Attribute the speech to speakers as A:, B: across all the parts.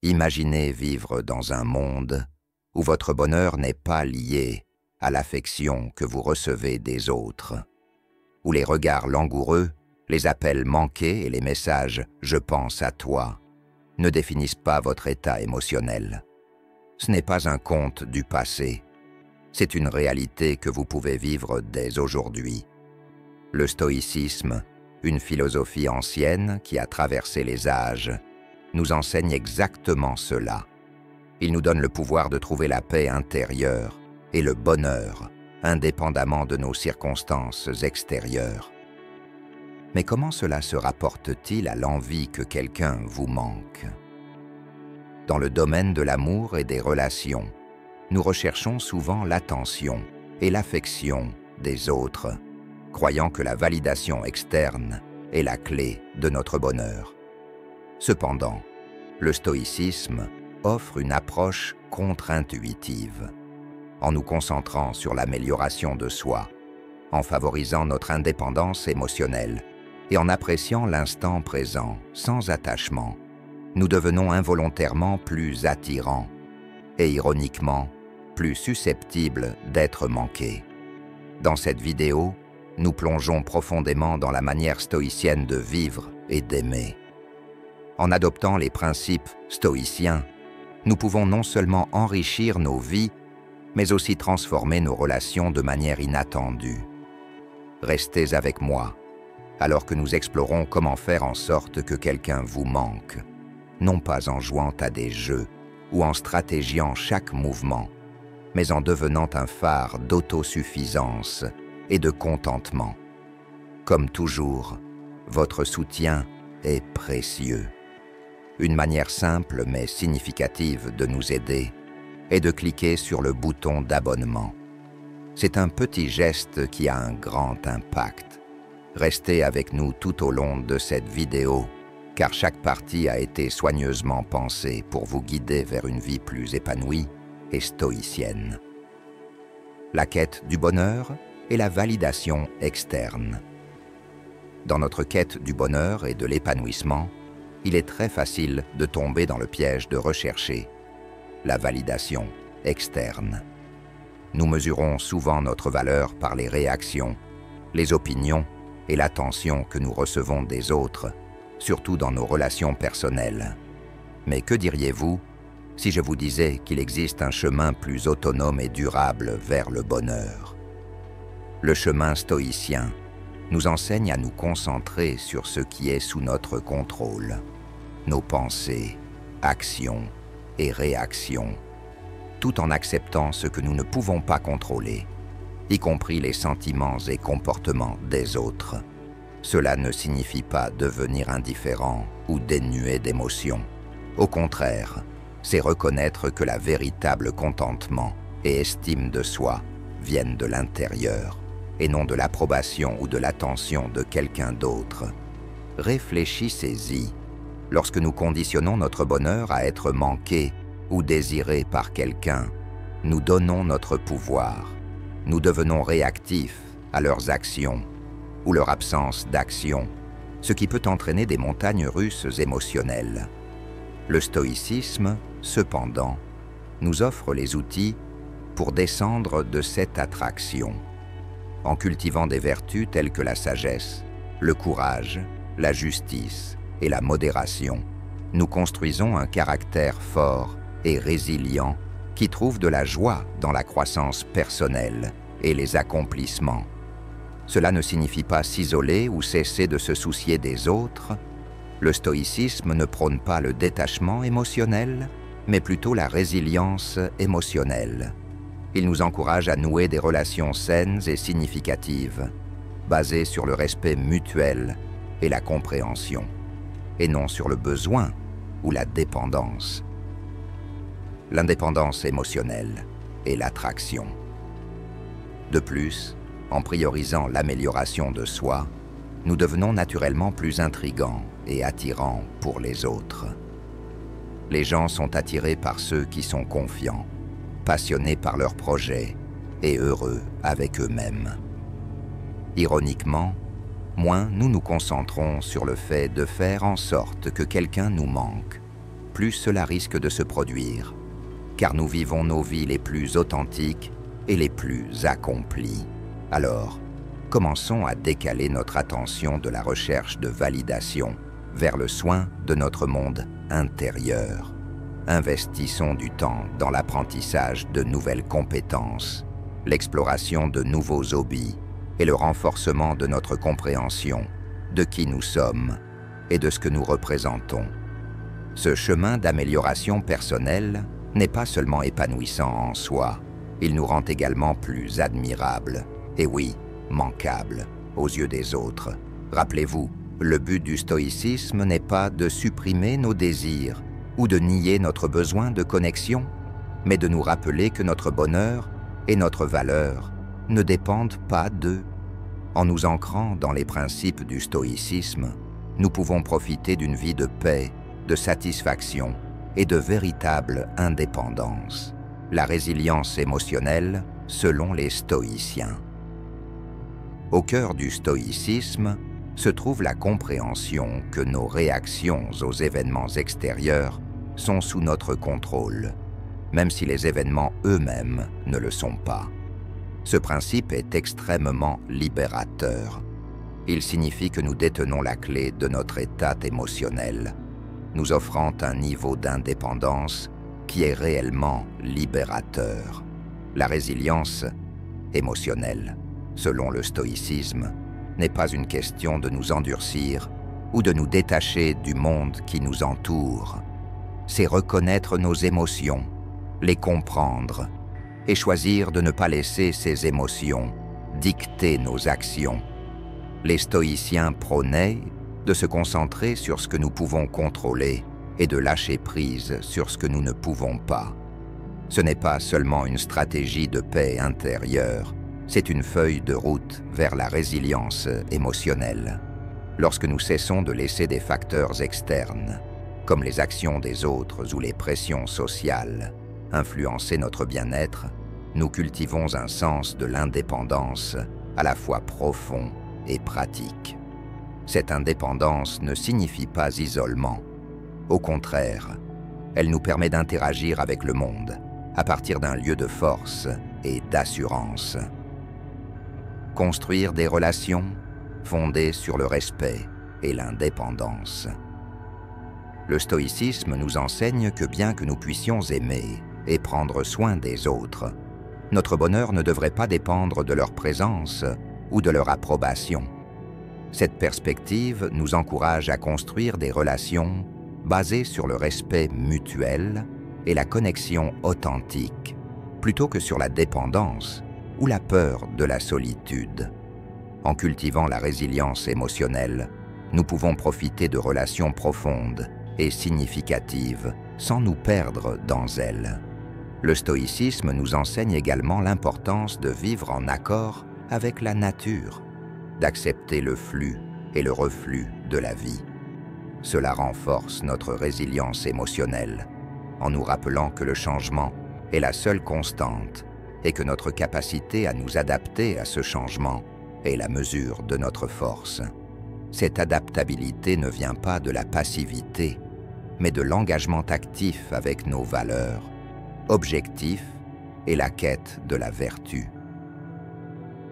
A: Imaginez vivre dans un monde où votre bonheur n'est pas lié à l'affection que vous recevez des autres, où les regards langoureux, les appels manqués et les messages « je pense à toi » ne définissent pas votre état émotionnel. Ce n'est pas un conte du passé, c'est une réalité que vous pouvez vivre dès aujourd'hui. Le stoïcisme, une philosophie ancienne qui a traversé les âges, nous enseigne exactement cela. Il nous donne le pouvoir de trouver la paix intérieure et le bonheur, indépendamment de nos circonstances extérieures. Mais comment cela se rapporte-t-il à l'envie que quelqu'un vous manque? Dans le domaine de l'amour et des relations, nous recherchons souvent l'attention et l'affection des autres, croyant que la validation externe est la clé de notre bonheur. Cependant, le stoïcisme offre une approche contre-intuitive, en nous concentrant sur l'amélioration de soi, en favorisant notre indépendance émotionnelle et en appréciant l'instant présent sans attachement. Nous devenons involontairement plus attirants et ironiquement plus susceptibles d'être manqués. Dans cette vidéo, nous plongeons profondément dans la manière stoïcienne de vivre et d'aimer. En adoptant les principes stoïciens, nous pouvons non seulement enrichir nos vies, mais aussi transformer nos relations de manière inattendue. Restez avec moi, alors que nous explorons comment faire en sorte que quelqu'un vous manque, non pas en jouant à des jeux ou en stratégiant chaque mouvement, mais en devenant un phare d'autosuffisance et de contentement. Comme toujours, votre soutien est précieux. Une manière simple mais significative de nous aider est de cliquer sur le bouton d'abonnement. C'est un petit geste qui a un grand impact. Restez avec nous tout au long de cette vidéo, car chaque partie a été soigneusement pensée pour vous guider vers une vie plus épanouie et stoïcienne. La quête du bonheur et la validation externe. Dans notre quête du bonheur et de l'épanouissement, il est très facile de tomber dans le piège de rechercher la validation externe. Nous mesurons souvent notre valeur par les réactions, les opinions et l'attention que nous recevons des autres, surtout dans nos relations personnelles. Mais que diriez-vous si je vous disais qu'il existe un chemin plus autonome et durable vers le bonheur? Le chemin stoïcien nous enseigne à nous concentrer sur ce qui est sous notre contrôle, nos pensées, actions et réactions, tout en acceptant ce que nous ne pouvons pas contrôler, y compris les sentiments et comportements des autres. Cela ne signifie pas devenir indifférent ou dénué d'émotions. Au contraire, c'est reconnaître que la véritable contentement et estime de soi viennent de l'intérieur et non de l'approbation ou de l'attention de quelqu'un d'autre. Réfléchissez-y. Lorsque nous conditionnons notre bonheur à être manqué ou désiré par quelqu'un, nous donnons notre pouvoir. Nous devenons réactifs à leurs actions ou leur absence d'action, ce qui peut entraîner des montagnes russes émotionnelles. Le stoïcisme, cependant, nous offre les outils pour descendre de cette attraction, en cultivant des vertus telles que la sagesse, le courage, la justice et la modération. Nous construisons un caractère fort et résilient qui trouve de la joie dans la croissance personnelle et les accomplissements. Cela ne signifie pas s'isoler ou cesser de se soucier des autres. Le stoïcisme ne prône pas le détachement émotionnel, mais plutôt la résilience émotionnelle. Il nous encourage à nouer des relations saines et significatives, basées sur le respect mutuel et la compréhension, et non sur le besoin ou la dépendance. L'indépendance émotionnelle et l'attraction. De plus, en priorisant l'amélioration de soi, nous devenons naturellement plus intrigants et attirants pour les autres. Les gens sont attirés par ceux qui sont confiants, passionnés par leurs projets et heureux avec eux-mêmes. Ironiquement, moins nous nous concentrons sur le fait de faire en sorte que quelqu'un nous manque, plus cela risque de se produire, car nous vivons nos vies les plus authentiques et les plus accomplies. Alors, commençons à décaler notre attention de la recherche de validation vers le soin de notre monde intérieur. Investissons du temps dans l'apprentissage de nouvelles compétences, l'exploration de nouveaux hobbies et le renforcement de notre compréhension de qui nous sommes et de ce que nous représentons. Ce chemin d'amélioration personnelle n'est pas seulement épanouissant en soi, il nous rend également plus admirables, et oui, manquables, aux yeux des autres. Rappelez-vous, le but du stoïcisme n'est pas de supprimer nos désirs ou de nier notre besoin de connexion, mais de nous rappeler que notre bonheur et notre valeur ne dépendent pas d'eux. En nous ancrant dans les principes du stoïcisme, nous pouvons profiter d'une vie de paix, de satisfaction et de véritable indépendance. La résilience émotionnelle selon les stoïciens. Au cœur du stoïcisme se trouve la compréhension que nos réactions aux événements extérieurs sont sous notre contrôle, même si les événements eux-mêmes ne le sont pas. Ce principe est extrêmement libérateur. Il signifie que nous détenons la clé de notre état émotionnel, nous offrant un niveau d'indépendance qui est réellement libérateur. La résilience émotionnelle, selon le stoïcisme, n'est pas une question de nous endurcir ou de nous détacher du monde qui nous entoure. C'est reconnaître nos émotions, les comprendre et choisir de ne pas laisser ces émotions dicter nos actions. Les stoïciens prônaient de se concentrer sur ce que nous pouvons contrôler et de lâcher prise sur ce que nous ne pouvons pas. Ce n'est pas seulement une stratégie de paix intérieure, c'est une feuille de route vers la résilience émotionnelle. Lorsque nous cessons de laisser des facteurs externes, comme les actions des autres ou les pressions sociales, influencer notre bien-être, nous cultivons un sens de l'indépendance à la fois profond et pratique. Cette indépendance ne signifie pas isolement. Au contraire, elle nous permet d'interagir avec le monde à partir d'un lieu de force et d'assurance. Construire des relations fondées sur le respect et l'indépendance. Le stoïcisme nous enseigne que bien que nous puissions aimer et prendre soin des autres, notre bonheur ne devrait pas dépendre de leur présence ou de leur approbation. Cette perspective nous encourage à construire des relations basées sur le respect mutuel et la connexion authentique, plutôt que sur la dépendance ou la peur de la solitude. En cultivant la résilience émotionnelle, nous pouvons profiter de relations profondes et significatives sans nous perdre dans elles. Le stoïcisme nous enseigne également l'importance de vivre en accord avec la nature, d'accepter le flux et le reflux de la vie. Cela renforce notre résilience émotionnelle en nous rappelant que le changement est la seule constante et que notre capacité à nous adapter à ce changement est la mesure de notre force. Cette adaptabilité ne vient pas de la passivité, mais de l'engagement actif avec nos valeurs, objectifs et la quête de la vertu.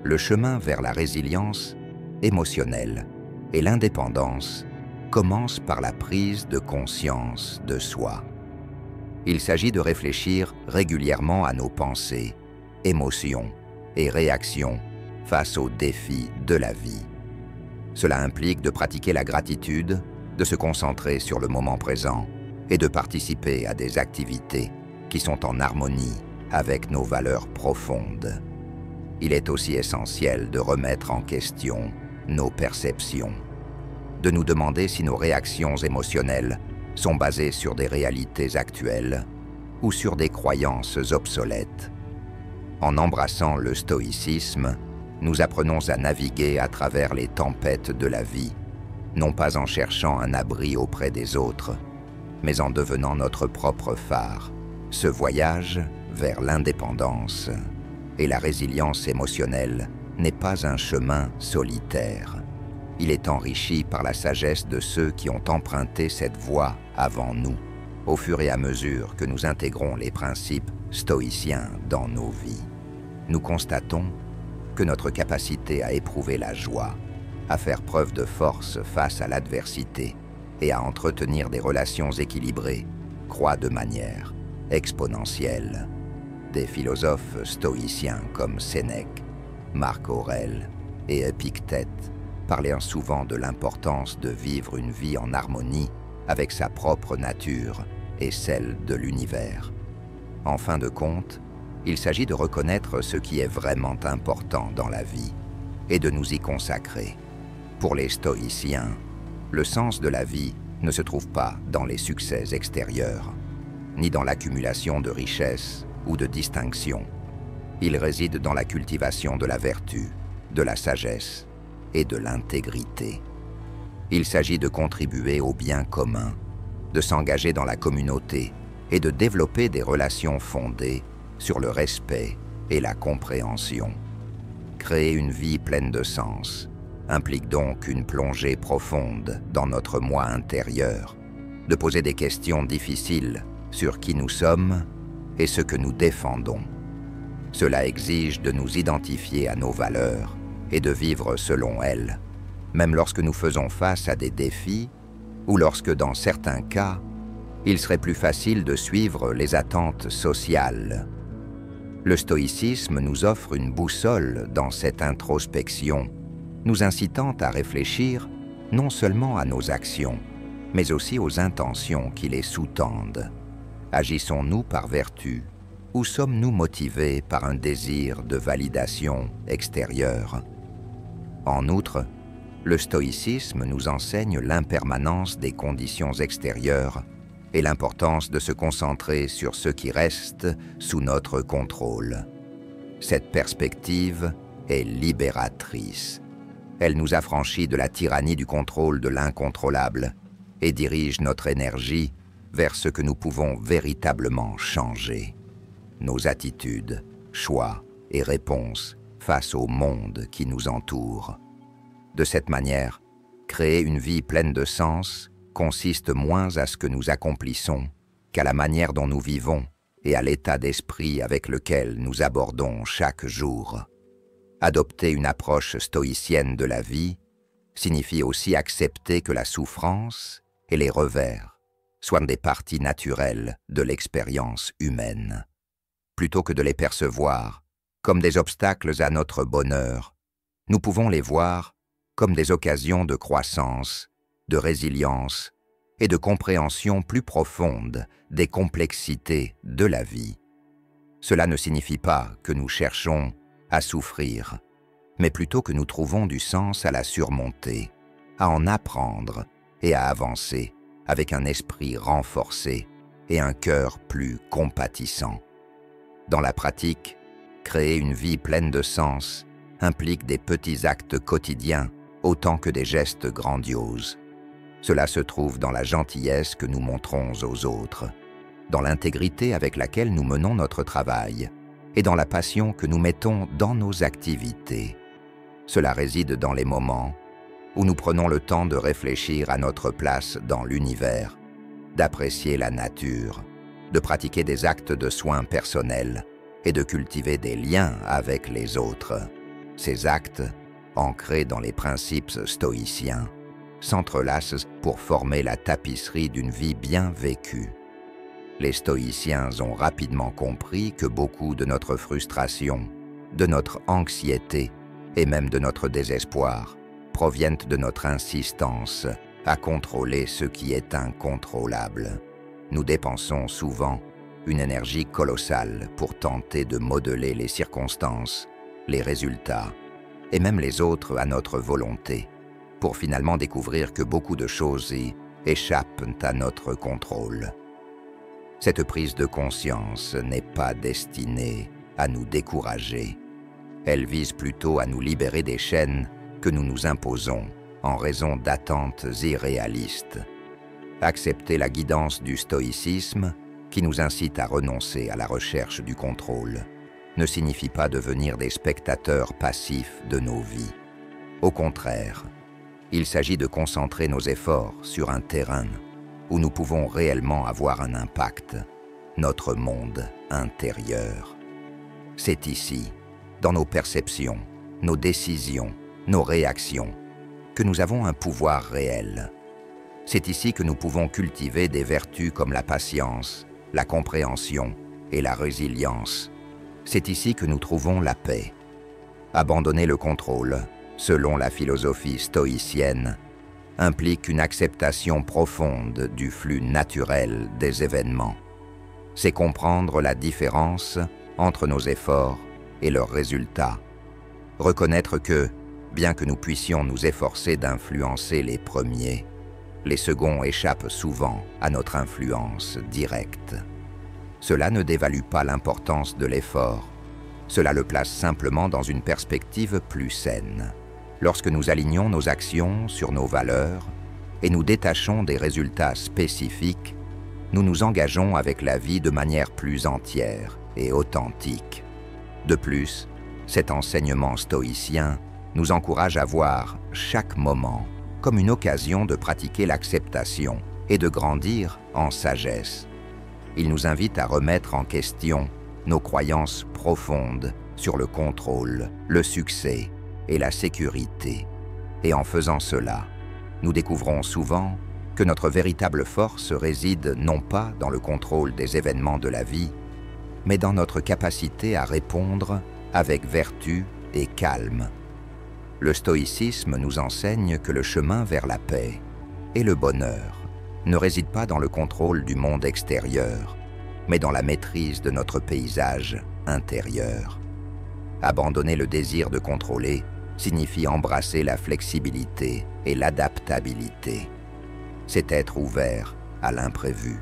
A: Le chemin vers la résilience émotionnelle et l'indépendance commence par la prise de conscience de soi. Il s'agit de réfléchir régulièrement à nos pensées, émotions et réactions face aux défis de la vie. Cela implique de pratiquer la gratitude, de se concentrer sur le moment présent et de participer à des activités qui sont en harmonie avec nos valeurs profondes. Il est aussi essentiel de remettre en question nos perceptions, de nous demander si nos réactions émotionnelles sont basées sur des réalités actuelles ou sur des croyances obsolètes. En embrassant le stoïcisme, nous apprenons à naviguer à travers les tempêtes de la vie, non pas en cherchant un abri auprès des autres, mais en devenant notre propre phare. Ce voyage vers l'indépendance et la résilience émotionnelle n'est pas un chemin solitaire. Il est enrichi par la sagesse de ceux qui ont emprunté cette voie avant nous. au fur et à mesure que nous intégrons les principes stoïciens dans nos vies. Nous constatons que notre capacité à éprouver la joie, à faire preuve de force face à l'adversité et à entretenir des relations équilibrées croît de manière exponentielle. Des philosophes stoïciens comme Sénèque, Marc Aurèle et Épictète parlaient souvent de l'importance de vivre une vie en harmonie avec sa propre nature et celle de l'univers. En fin de compte, il s'agit de reconnaître ce qui est vraiment important dans la vie et de nous y consacrer. Pour les stoïciens, le sens de la vie ne se trouve pas dans les succès extérieurs, ni dans l'accumulation de richesses ou de distinctions. Il réside dans la cultivation de la vertu, de la sagesse et de l'intégrité. Il s'agit de contribuer au bien commun, de s'engager dans la communauté et de développer des relations fondées sur le respect et la compréhension. Créer une vie pleine de sens implique donc une plongée profonde dans notre moi intérieur, de poser des questions difficiles sur qui nous sommes et ce que nous défendons. Cela exige de nous identifier à nos valeurs et de vivre selon elles, même lorsque nous faisons face à des défis ou lorsque, dans certains cas, il serait plus facile de suivre les attentes sociales. Le stoïcisme nous offre une boussole dans cette introspection, nous incitant à réfléchir non seulement à nos actions, mais aussi aux intentions qui les sous-tendent. Agissons-nous par vertu ou sommes-nous motivés par un désir de validation extérieure? En outre, le stoïcisme nous enseigne l'impermanence des conditions extérieures et l'importance de se concentrer sur ce qui reste sous notre contrôle. Cette perspective est libératrice. Elle nous affranchit de la tyrannie du contrôle de l'incontrôlable et dirige notre énergie vers ce que nous pouvons véritablement changer. Nos attitudes, choix et réponses face au monde qui nous entoure. De cette manière, créer une vie pleine de sens consiste moins à ce que nous accomplissons qu'à la manière dont nous vivons et à l'état d'esprit avec lequel nous abordons chaque jour. Adopter une approche stoïcienne de la vie signifie aussi accepter que la souffrance et les revers soient des parties naturelles de l'expérience humaine. Plutôt que de les percevoir comme des obstacles à notre bonheur, nous pouvons les voir comme des occasions de croissance, de résilience et de compréhension plus profonde des complexités de la vie. Cela ne signifie pas que nous cherchons à souffrir, mais plutôt que nous trouvons du sens à la surmonter, à en apprendre et à avancer avec un esprit renforcé et un cœur plus compatissant. Dans la pratique, créer une vie pleine de sens implique des petits actes quotidiens autant que des gestes grandioses. Cela se trouve dans la gentillesse que nous montrons aux autres, dans l'intégrité avec laquelle nous menons notre travail et dans la passion que nous mettons dans nos activités. Cela réside dans les moments où nous prenons le temps de réfléchir à notre place dans l'univers, d'apprécier la nature, de pratiquer des actes de soins personnels et de cultiver des liens avec les autres. Ces actes, ancrés dans les principes stoïciens, s'entrelacent pour former la tapisserie d'une vie bien vécue. Les stoïciens ont rapidement compris que beaucoup de notre frustration, de notre anxiété et même de notre désespoir proviennent de notre insistance à contrôler ce qui est incontrôlable. Nous dépensons souvent une énergie colossale pour tenter de modeler les circonstances, les résultats et même les autres à notre volonté, pour finalement découvrir que beaucoup de choses y échappent à notre contrôle. Cette prise de conscience n'est pas destinée à nous décourager. Elle vise plutôt à nous libérer des chaînes que nous nous imposons en raison d'attentes irréalistes. Accepter la guidance du stoïcisme, qui nous incite à renoncer à la recherche du contrôle, ne signifie pas devenir des spectateurs passifs de nos vies. Au contraire, il s'agit de concentrer nos efforts sur un terrain où nous pouvons réellement avoir un impact, notre monde intérieur. C'est ici, dans nos perceptions, nos décisions, nos réactions, que nous avons un pouvoir réel. C'est ici que nous pouvons cultiver des vertus comme la patience, la compréhension et la résilience. C'est ici que nous trouvons la paix. Abandonner le contrôle, selon la philosophie stoïcienne, implique une acceptation profonde du flux naturel des événements. C'est comprendre la différence entre nos efforts et leurs résultats. Reconnaître que, bien que nous puissions nous efforcer d'influencer les premiers, les seconds échappent souvent à notre influence directe. Cela ne dévalue pas l'importance de l'effort. Cela le place simplement dans une perspective plus saine. Lorsque nous alignons nos actions sur nos valeurs et nous détachons des résultats spécifiques, nous nous engageons avec la vie de manière plus entière et authentique. De plus, cet enseignement stoïcien nous encourage à voir chaque moment comme une occasion de pratiquer l'acceptation et de grandir en sagesse. Il nous invite à remettre en question nos croyances profondes sur le contrôle, le succès et la sécurité. Et en faisant cela, nous découvrons souvent que notre véritable force réside non pas dans le contrôle des événements de la vie, mais dans notre capacité à répondre avec vertu et calme. Le stoïcisme nous enseigne que le chemin vers la paix et le bonheur ne réside pas dans le contrôle du monde extérieur, mais dans la maîtrise de notre paysage intérieur. Abandonner le désir de contrôler signifie embrasser la flexibilité et l'adaptabilité. C'est être ouvert à l'imprévu,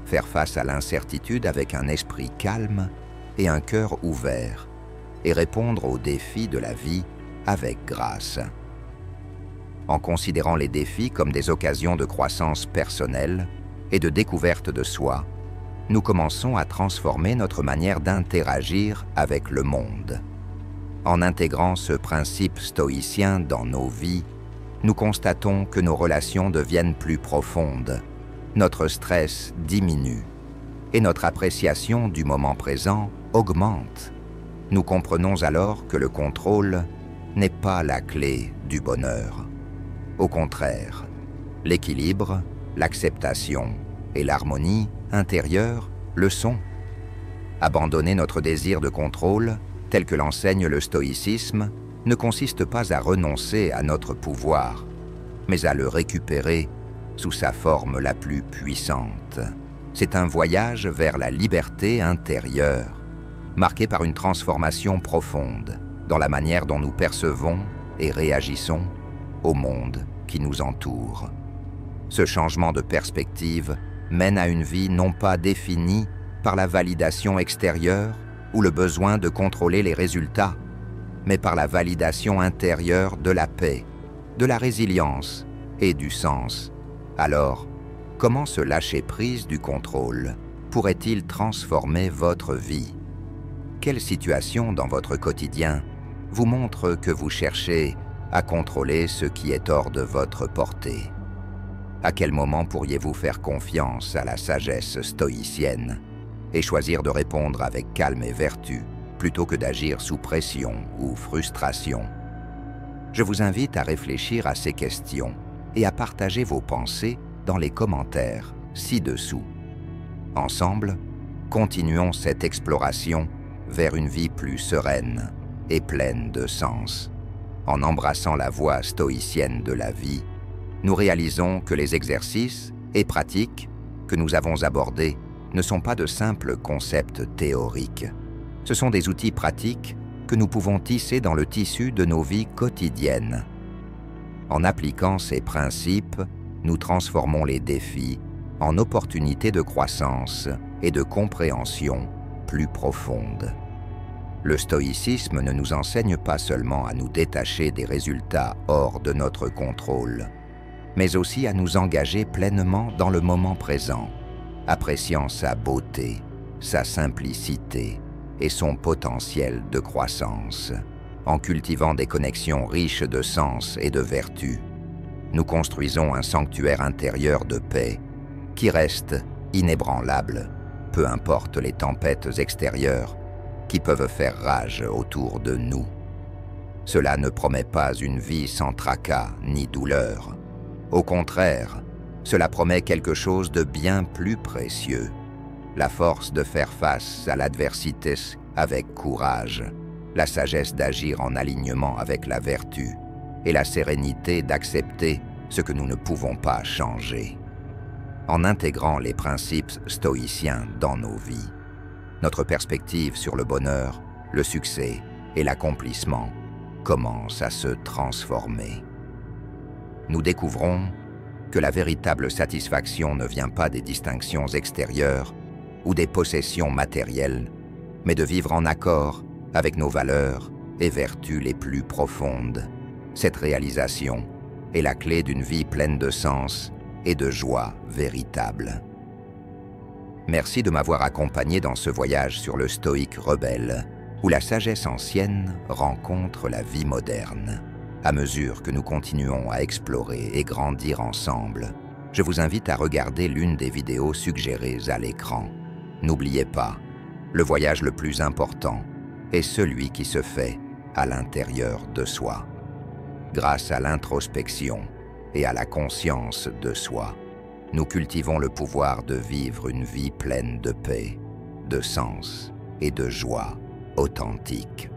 A: faire face à l'incertitude avec un esprit calme et un cœur ouvert, et répondre aux défis de la vie avec grâce. En considérant les défis comme des occasions de croissance personnelle et de découverte de soi, nous commençons à transformer notre manière d'interagir avec le monde. En intégrant ce principe stoïcien dans nos vies, nous constatons que nos relations deviennent plus profondes, notre stress diminue et notre appréciation du moment présent augmente. Nous comprenons alors que le contrôle n'est pas la clé du bonheur. Au contraire, l'équilibre, l'acceptation et l'harmonie intérieure le sont. Abandonner notre désir de contrôle, tel que l'enseigne le stoïcisme, ne consiste pas à renoncer à notre pouvoir, mais à le récupérer sous sa forme la plus puissante. C'est un voyage vers la liberté intérieure, marqué par une transformation profonde dans la manière dont nous percevons et réagissons au monde qui nous entoure. Ce changement de perspective mène à une vie non pas définie par la validation extérieure ou le besoin de contrôler les résultats, mais par la validation intérieure de la paix, de la résilience et du sens. Alors, comment ce lâcher-prise du contrôle pourrait-il transformer votre vie? Quelle situation dans votre quotidien vous montre que vous cherchez à contrôler ce qui est hors de votre portée? À quel moment pourriez-vous faire confiance à la sagesse stoïcienne et choisir de répondre avec calme et vertu plutôt que d'agir sous pression ou frustration? Je vous invite à réfléchir à ces questions et à partager vos pensées dans les commentaires ci-dessous. Ensemble, continuons cette exploration vers une vie plus sereine et pleine de sens. En embrassant la voie stoïcienne de la vie, nous réalisons que les exercices et pratiques que nous avons abordés ne sont pas de simples concepts théoriques. Ce sont des outils pratiques que nous pouvons tisser dans le tissu de nos vies quotidiennes. En appliquant ces principes, nous transformons les défis en opportunités de croissance et de compréhension plus profondes. Le stoïcisme ne nous enseigne pas seulement à nous détacher des résultats hors de notre contrôle, mais aussi à nous engager pleinement dans le moment présent, appréciant sa beauté, sa simplicité et son potentiel de croissance. En cultivant des connexions riches de sens et de vertu, nous construisons un sanctuaire intérieur de paix qui reste inébranlable, peu importe les tempêtes extérieures qui peuvent faire rage autour de nous. Cela ne promet pas une vie sans tracas ni douleur. Au contraire, cela promet quelque chose de bien plus précieux, la force de faire face à l'adversité avec courage, la sagesse d'agir en alignement avec la vertu et la sérénité d'accepter ce que nous ne pouvons pas changer. En intégrant les principes stoïciens dans nos vies, notre perspective sur le bonheur, le succès et l'accomplissement commence à se transformer. Nous découvrons que la véritable satisfaction ne vient pas des distinctions extérieures ou des possessions matérielles, mais de vivre en accord avec nos valeurs et vertus les plus profondes. Cette réalisation est la clé d'une vie pleine de sens et de joie véritable. Merci de m'avoir accompagné dans ce voyage sur le stoïque rebelle, où la sagesse ancienne rencontre la vie moderne. À mesure que nous continuons à explorer et grandir ensemble, je vous invite à regarder l'une des vidéos suggérées à l'écran. N'oubliez pas, le voyage le plus important est celui qui se fait à l'intérieur de soi. Grâce à l'introspection et à la conscience de soi, nous cultivons le pouvoir de vivre une vie pleine de paix, de sens et de joie authentique.